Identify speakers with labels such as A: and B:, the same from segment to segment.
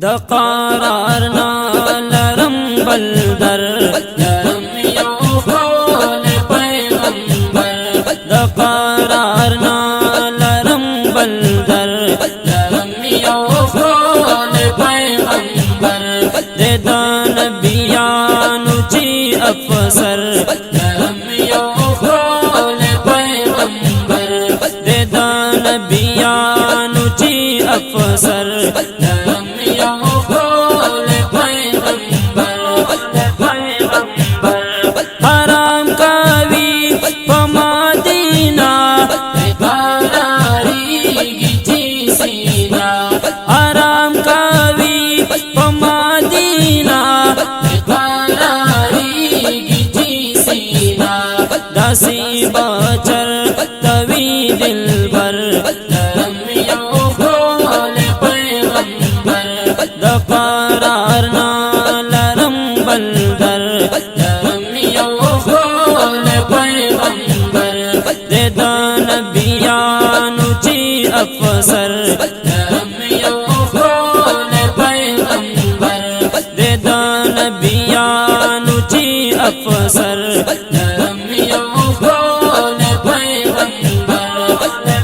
A: د قرار نا لرم بلدر لرم یو خول پیغمبر د قرار نا لرم بلدر لرم یو خول پیغمبر د نبیانو چی افسر لرم یو خول پیغمبر د نبیانو چی افسر حرام کاوی پمدینہ قراریگی چی سینا حرام کاوی پمدینہ قراریگی چی سینا داسی بچر توی دلبر لرم یو خول پیغمبر د قرار نا لرم بلدر لرم یو خول پیغمبر د نبیانو چی افسر لرم یو خول پیغمبر د نبیانو چی افسر لرم یو خول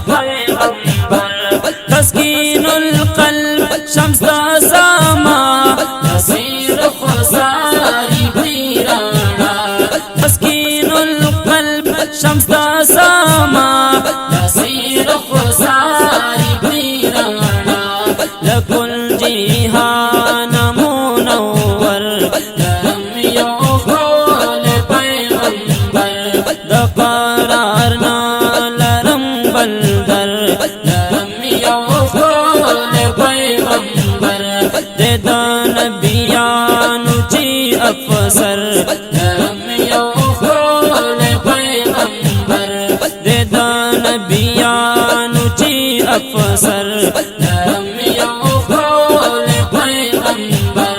A: پیغمبر تسکین القلب شمس سما نصیر خساری بیرانا تسکین القلب شمس سما نصیر خساری بیرانا لکل جیہان منور لرم یو خول پیغمبر د قرار نا لرم بلدر لرم یو خول پیغمبر د نبیانو چی افسر لرم یو خول پیغمبر د نبیانو چی افسر لرم یو خول پیغمبر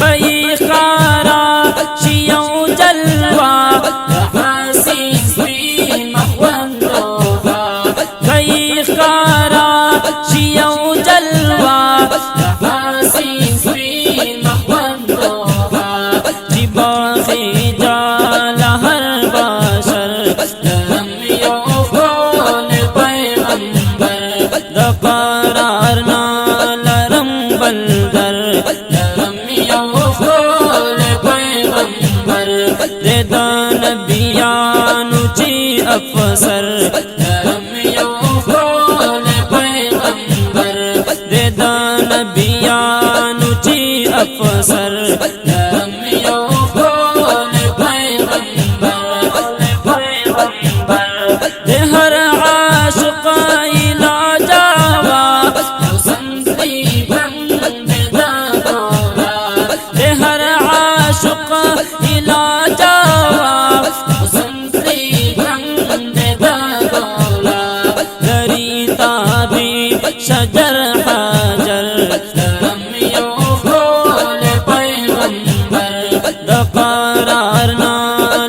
A: بئی خارا شیو جلوہ حسین سوی مخوندوها بئی خارا شیو جلوہ حسین سوی مخوندوها جی باخی جال ہر باشر لرم یو خول پیغمبر د قرار نا لرم بلدر لرم یو خول پیغمبر د نبیانو چی افسر لرم یو خول پیغمبر د نبیانو چی افسر لرم یو خول پیغمبر د ہر عاشق علاجاوا سنتی بند داغورا د ہر عاشق علاجاوا سنتی بند داغورا دری تابی شجر حجر لرم یو خول پیغمبر د قرار نا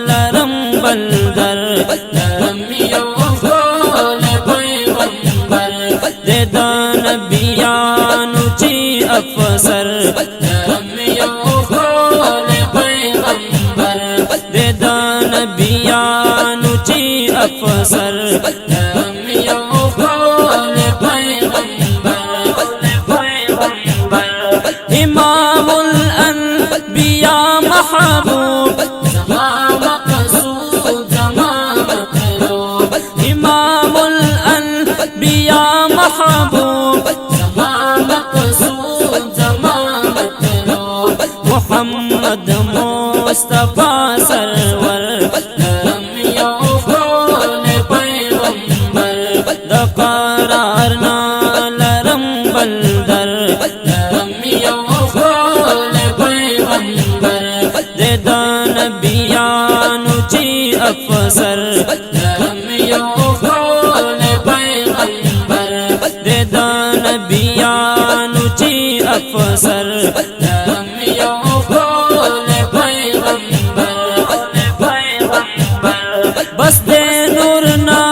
A: لرم بلدر لرم یو خول پیغمبر د نبیانو چی افسر لرم یو خول پیغمبر د نبیانو چی افسر لرم یو خول پیغمبر امام الانبیاء محبوب زمان مقصود زمان مطلوب امام الانبیاء محبوب زمان مقصود زمان مطلوب محمد مصطفی سرور لرم یو خول پیغمبر د قرار نا لرم بلدر لرم یو خول پیغمبر د نبیانو چی افسر لرم یو خول پیغمبر د نبیانو چی افسر لرم یو خول پیغمبر بس د نور نا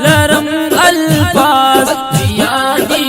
A: لرم الفاظ یادی